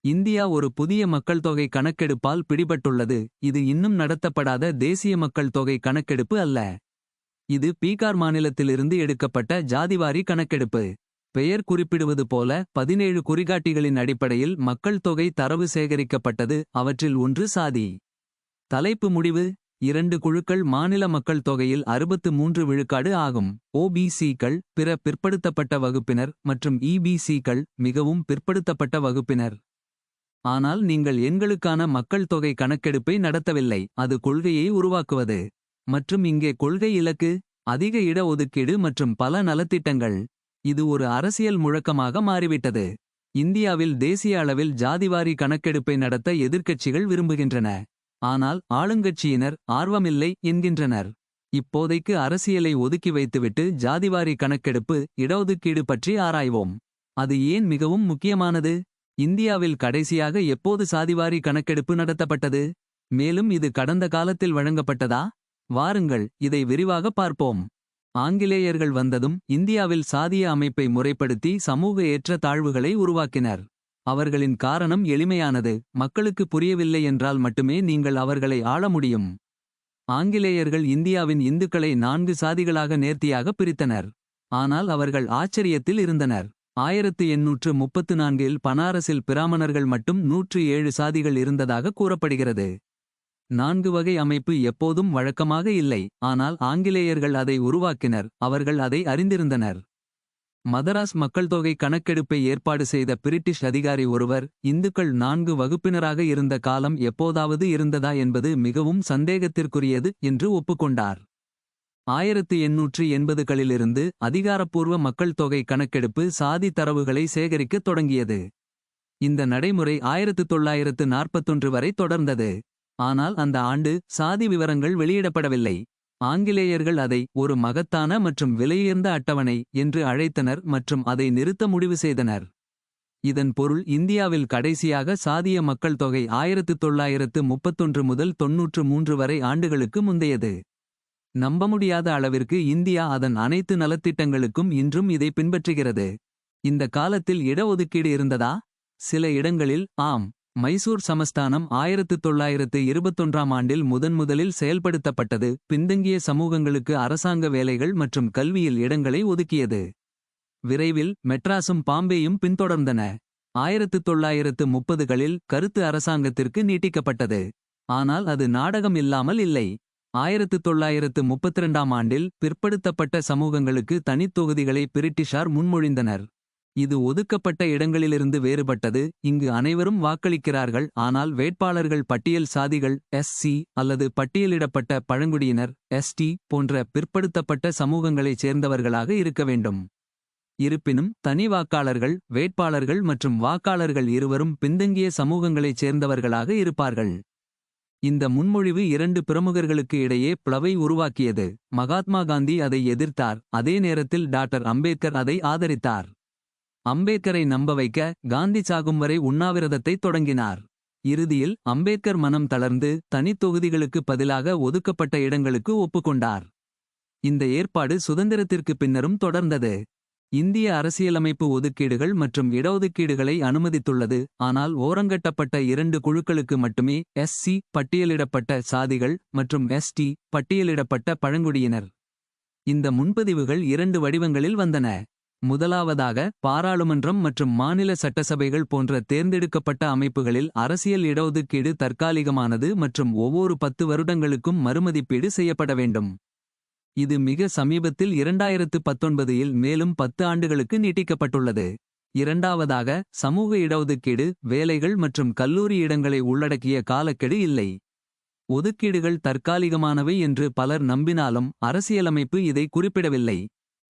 India ஒரு புதிய மக்கள் தொகை கணக்கெடுப்பால் பிடிபட்டுள்ளது. இது இன்னும் நடத்தப்படாத தேசிய மக்கள் தொகை கணக்கெடுப்பு அல்ல. இது பீகார் மாநிலத்திலிருந்து எடுக்கப்பட்ட ஜாதிவாரி கணக்கெடுப்பு. பெயர் குறிப்பிடுவது போல 17 குறிகாட்டிகளின் அடிப்படையில் மக்கள் தொகை தரவு சேகரிக்கப்பட்டது. அவற்றில் ஒன்று சாதி. தலைப்பு முடிவு: 2 குழுக்கள் மாநில மக்கள் தொகையில் 63 விழுக்காடு ஆகும். OBCக்கள் பிற பிற்படுத்தப்பட்ட வகுப்பினர் மற்றும் EBCக்கள் மிகவும் பிற்படுத்தப்பட்ட வகுப்பினர். ஆனால் நீங்கள் எண்களுக்கான மக்கள் தொகை கணக்கெடுப்பை நடத்தவில்லை. அது கொள்கையை உருவாக்குவது. மற்றும் இங்கே கொள்கை இலக்கு: அதிக இட ஒதுக்கீடு மற்றும் பல நலத்திட்டங்கள். இது ஒரு அரசியல் முழக்கமாக மாறிவிட்டது. இந்தியாவில் தேசிய அளவில் ஜாதிவாரி கணக்கெடுப்பை நடத்த எதிர்க்கட்சிகள் விரும்புகின்றன. ஆனால் ஆளுங்கட்சியினர் ஆர்வமில்லை என்கின்றனர். இப்போதைக்கு அரசியலை ஒதுக்கி வைத்துவிட்டு ஜாதிவாரி கணக்கெடுப்பு, இடஒதுக்கீடு பற்றி ஆராய்வோம். அது ஏன் மிகவும் முக்கியமானது? இந்தியாவில் கடைசியாக எப்போது சாதிவாரி கணக்கெடுப்பு நடத்தப்பட்டது? மேலும் இது கடந்த காலத்தில் வழங்கப்பட்டதா? வாருங்கள் இதை விரிவாக பார்ப்போம். ஆங்கிலேயர்கள் வந்ததும் இந்தியாவில் சாதிய அமைப்பை முறைப்படுத்தி சமூக ஏற்ற தாழ்வுகளை உருவாக்கினர். அவர்களின் காரணம் எளிமையானது: மக்களுக்கு புரியவில்லை என்றால் மட்டுமே நீங்கள் அவர்களை ஆள முடியும். ஆங்கிலேயர்கள் இந்தியாவின் இந்துக்களை 4 சாதிகளாக நேர்த்தியாக பிரித்தனர். ஆனால் அவர்கள் ஆச்சரியத்தில் இருந்தனர். 1834இல் பனாரஸில் பிராமணர்கள் மட்டும் 107 சாதிகள் இருந்ததாக கூறப்படுகிறது. 4 வகை அமைப்பு எப்போதும் வழக்கமாக இல்லை. ஆனால் ஆங்கிலேயர்கள் அதை உருவாக்கினர். அவர்கள் அதை அறிந்திருந்தனர். மதராஸ் மக்கள் தொகை கணக்கெடுப்பை ஏற்பாடு செய்த பிரிட்டிஷ் அதிகாரி ஒருவர், இந்துக்கள் 4 வகுப்பினராக இருந்த காலம் எப்போதாவது இருந்ததா என்பது மிகவும் சந்தேகத்திற்குரியது என்று ஒப்புக்கொண்டார். 1880களிலிருந்து அதிகாரப்பூர்வ மக்கள் தொகை கணக்கெடுப்பு சாதி தரவுகளை சேகரிக்கத் தொடங்கியது. இந்த நடைமுறை 1941 வரை தொடர்ந்தது. ஆனால் அந்த ஆண்டு சாதி விவரங்கள் வெளியிடப்படவில்லை. ஆங்கிலேயர்கள் அதை ஒரு மகத்தான மற்றும் விலையுயர்ந்த அட்டவணை என்று அழைத்தனர் மற்றும் அதை நிறுத்த முடிவு செய்தனர். இதன் பொருள் இந்தியாவில் கடைசியாக சாதிய மக்கள் தொகை 1931 முதல் 93 வரை ஆண்டுகளுக்கு முந்தையது. நம்ப முடியாத அளவிற்கு இந்தியா அதன் அனைத்து நலத்திட்டங்களுக்கும் இன்றும் இதை பின்பற்றுகிறது. இந்த காலத்தில் இடஒதுக்கீடு இருந்ததா? சில இடங்களில் ஆம். மைசூர் சமஸ்தானம் 1921ஆம் ஆண்டில் முதன்முதலில் செயல்படுத்தப்பட்டது. பின்தங்கிய சமூகங்களுக்கு அரசாங்க வேலைகள் மற்றும் கல்வியில் இடங்களை ஒதுக்கியது. விரைவில் மெட்ராஸும் பாம்பேயும் பின்தொடர்ந்தன. 1930களில் கருத்து அரசாங்கத்திற்கு நீட்டிக்கப்பட்டது. ஆனால் அது நாடகம் இல்லாமல் இல்லை. 1932ஆம் ஆண்டில் பிற்படுத்தப்பட்ட சமூகங்களுக்கு தனித் தொகுதிகளை பிரிட்டிஷார் முன்மொழிந்தனர். இது ஒதுக்கப்பட்ட இடங்களிலிருந்து வேறுபட்டது. இங்கு அனைவரும் வாக்களிக்கிறார்கள். ஆனால் வேட்பாளர்கள் பட்டியல் சாதிகள் SC அல்லது பட்டியலிடப்பட்ட பழங்குடியினர் ST போன்ற பிற்படுத்தப்பட்ட சமூகங்களைச் சேர்ந்தவர்களாக இருக்க வேண்டும். இருப்பினும் தனி வாக்காளர்கள், வேட்பாளர்கள் மற்றும் வாக்காளர்கள் இருவரும் பின்தங்கிய சமூகங்களைச் சேர்ந்தவர்களாக இருப்பார்கள். இந்த முன்மொழிவு 2 பிரமுகர்களுக்கு இடையே பிளவை உருவாக்கியது. மகாத்மா காந்தி அதை எதிர்த்தார். அதே நேரத்தில் டாக்டர் அம்பேத்கர் அதை ஆதரித்தார். அம்பேத்கரை நம்ப வைக்க காந்தி சாகும் வரை உண்ணாவிரதத்தை தொடங்கினார். இறுதியில் அம்பேத்கர் மனம் தளர்ந்து தனித் தொகுதிகளுக்கு பதிலாக ஒதுக்கப்பட்ட இடங்களுக்கு ஒப்புக்கொண்டார். இந்த ஏற்பாடு சுதந்திரத்திற்கு பின்னரும் தொடர்ந்தது. இந்திய அரசியலமைப்பு ஒதுக்கீடுகள் மற்றும் இடஒதுக்கீடுகளை அனுமதித்துள்ளது. ஆனால் ஓரங்கட்டப்பட்ட 2 குழுக்களுக்கு மட்டுமே: SC பட்டியலிடப்பட்ட சாதிகள் மற்றும் ST பட்டியலிடப்பட்ட பழங்குடியினர். இந்த முன்பதிவுகள் 2 வடிவங்களில் வந்தன. முதலாவதாக, பாராளுமன்றம் மற்றும் மாநில சட்டசபைகள் போன்ற தேர்ந்தெடுக்கப்பட்ட அமைப்புகளில் அரசியல் இடஒதுக்கீடு தற்காலிகமானது மற்றும் ஒவ்வொரு 10 வருடங்களுக்கும் மறுமதிப்பீடு செய்யப்பட வேண்டும். இது மிக சமீபத்தில் 2019இல் மேலும் 10 ஆண்டுகளுக்கு நீட்டிக்கப்பட்டுள்ளது. இரண்டாவதாக, சமூக இடஒதுக்கீடு, வேலைகள் மற்றும் கல்லூரி இடங்களை உள்ளடக்கிய காலக்கெடு இல்லை. ஒதுக்கீடுகள் தற்காலிகமானவை என்று பலர் நம்பினாலும் அரசியலமைப்பு இதை குறிப்பிடவில்லை.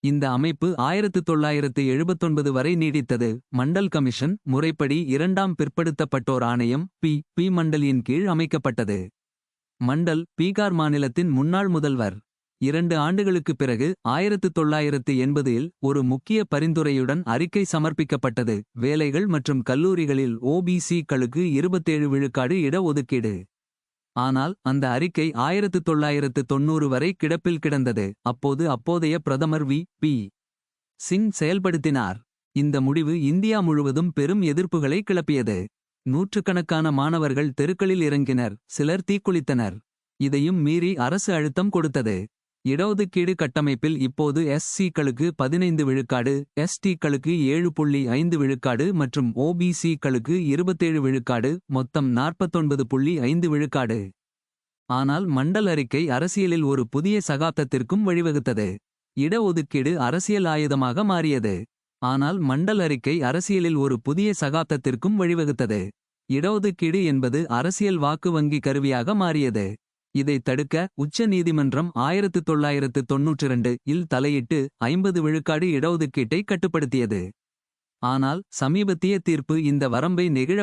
இந்த அமைப்பு 1979 வரை நீடித்தது. மண்டல் கமிஷன் முறைப்படி 2ஆம் பிற்படுத்தப்பட்டோர் ஆணையம் பி மண்டலின் கீழ் அமைக்கப்பட்டது. மண்டல் பீகார் மாநிலத்தின் முன்னாள் முதல்வர். 2 ஆண்டுகளுக்குப் பிறகு 1980இல் ஒரு முக்கிய பரிந்துரையுடன் அறிக்கை சமர்ப்பிக்கப்பட்டது: வேலைகள் மற்றும் கல்லூரிகளில் OBCக்களுக்கு 27 விழுக்காடு இட ஒதுக்கீடு. ஆனால் அந்த அறிக்கை 1990 வரை கிடப்பில் கிடந்தது. அப்போது அப்போதைய பிரதமர் பி. சிங் செயல்படுத்தினார். இந்த முடிவு இந்தியா முழுவதும் பெரும் எதிர்ப்புகளை கிளப்பியது. நூற்றுக்கணக்கான மாணவர்கள் தெருக்களில் இறங்கினர், சிலர் தீக்குளித்தனர். இதையும் மீறி அரசு அழுத்தம் கொடுத்தது. இடஒதுக்கீடு கட்டமைப்பில் இப்போது SC-க்களுக்கு 15 விழுக்காடு, ST-க்களுக்கு 7.5 விழுக்காடு மற்றும் OBC-க்களுக்கு 27 விழுக்காடு, மொத்தம் 49.5 விழுக்காடு. ஆனால் மண்டல் அறிக்கை அரசியலில் ஒரு புதிய சகாப்தத்திற்கும் வழிவகுத்தது. இடஒதுக்கீடு அரசியல் ஆயுதமாக மாறியது. ஆனால் மண்டல் அறிக்கை அரசியலில் ஒரு புதிய சகாப்தத்திற்கும் வழிவகுத்தது. இடஒதுக்கீடு என்பது அரசியல் வாக்கு வங்கி கருவியாக மாறியது. இதை தடுக்க உச்ச நீதிமன்றம் 1992 இல் தலையிட்டு 50 விழுக்காடு இடஒதுக்கீட்டை கட்டுப்படுத்தியது. ஆனால் சமீபத்திய தீர்ப்பு இந்த வரம்பை நெகிழ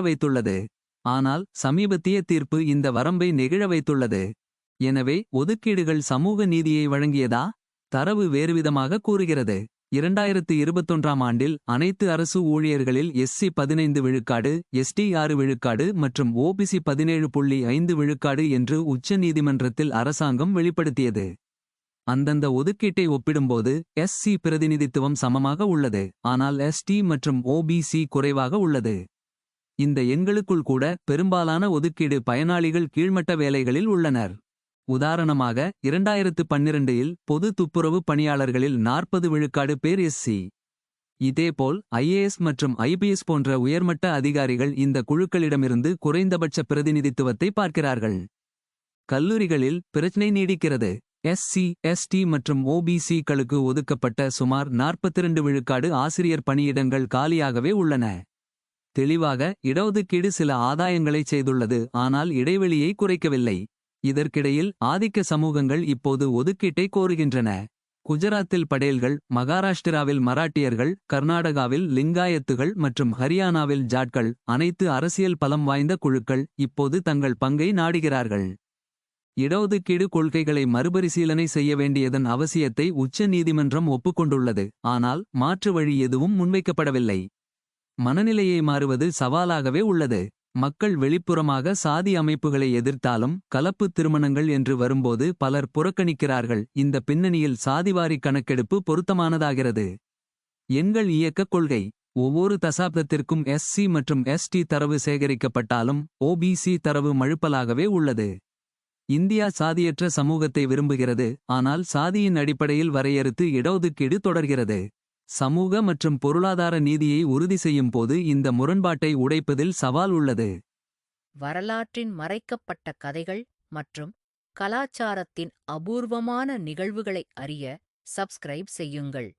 வைத்துள்ளது. எனவே ஒதுக்கீடுகள் சமூக நீதியை வழங்கியதா? தரவு வேறுவிதமாக கூறுகிறது. 2021ஆம் ஆண்டில் அனைத்து அரசு ஊழியர்களில் SC 15 விழுக்காடு, ST 6 விழுக்காடு மற்றும் OBC 17.5 விழுக்காடு என்று உச்ச நீதிமன்றத்தில் அரசாங்கம் வெளிப்படுத்தியது. அந்தந்த ஒதுக்கீட்டை ஒப்பிடும்போது SC பிரதிநிதித்துவம் சமமாக உள்ளது, ஆனால் ST மற்றும் OBC குறைவாக உள்ளது. இந்த எண்களுக்குள் கூட பெரும்பாலான ஒதுக்கீடு பயனாளிகள் கீழ்மட்ட வேலைகளில் உள்ளனர். உதாரணமாக 2012 இல் பொது துப்புரவு பணியாளர்களில் 40 விழுக்காடு பேர் SC. இதேபோல் IAS மற்றும் IPS போன்ற உயர்மட்ட அதிகாரிகள் இந்த குழுக்களிடமிருந்து குறைந்தபட்ச பிரதிநிதித்துவத்தை பார்க்கிறார்கள். கல்லூரிகளில் பிரச்சினை நீடிக்கிறது. SC, ST மற்றும் OBC-க்களுக்கு ஒதுக்கப்பட்ட சுமார் 42 விழுக்காடு ஆசிரியர் பணியிடங்கள் காலியாகவே உள்ளன. தெளிவாக இடஒதுக்கீடு சில ஆதாயங்களைச் செய்துள்ளது, ஆனால் இடைவெளியை குறைக்கவில்லை. இதற்கிடையில் ஆதிக்க சமூகங்கள் இப்போது ஒதுக்கீட்டை கோருகின்றன. குஜராத்தில் படேல்கள், மகாராஷ்டிராவில் மராட்டியர்கள், கர்நாடகாவில் லிங்காயத்துகள் மற்றும் ஹரியானாவில் ஜாட்கள், அனைத்து அரசியல் பலம் வாய்ந்த குழுக்கள் இப்போது தங்கள் பங்கை நாடுகிறார்கள். இடஒதுக்கீடு கொள்கைகளை மறுபரிசீலனை செய்ய வேண்டியதன் அவசியத்தை உச்ச நீதிமன்றம் ஒப்புக்கொண்டுள்ளது, ஆனால் மாற்று வழி எதுவும் முன்வைக்கப்படவில்லை. மனநிலையை மாறுவது சவாலாகவே உள்ளது. மக்கள் வெளிப்புறமாக சாதி அமைப்புகளை எதிர்த்தாலும் கலப்பு திருமணங்கள் என்று வரும்போது பலர் புறக்கணிக்கிறார்கள். இந்த பின்னணியில் சாதிவாரி கணக்கெடுப்பு பொருத்தமானதாகிறது. எண்கள் இயக்கக் கொள்கை. ஒவ்வொரு தசாப்தத்திற்கும் SC மற்றும் ST தரவு சேகரிக்கப்பட்டாலும் OBC தரவு மழுப்பலாகவே உள்ளது. இந்தியா சாதியற்ற சமூகத்தை விரும்புகிறது, ஆனால் சாதியின் அடிப்படையில் வரையறுத்து இடஒதுக்கீடு தொடர்கிறது. சமூக மற்றும் பொருளாதார நீதியை உறுதி செய்யும் போது இந்த முரண்பாட்டை உடைப்பதில் சவால் உள்ளது. வரலாற்றின் மறைக்கப்பட்ட கதைகள் மற்றும் கலாச்சாரத்தின் அபூர்வமான நிகழ்வுகளை அறிய சப்ஸ்கிரைப் செய்யுங்கள்.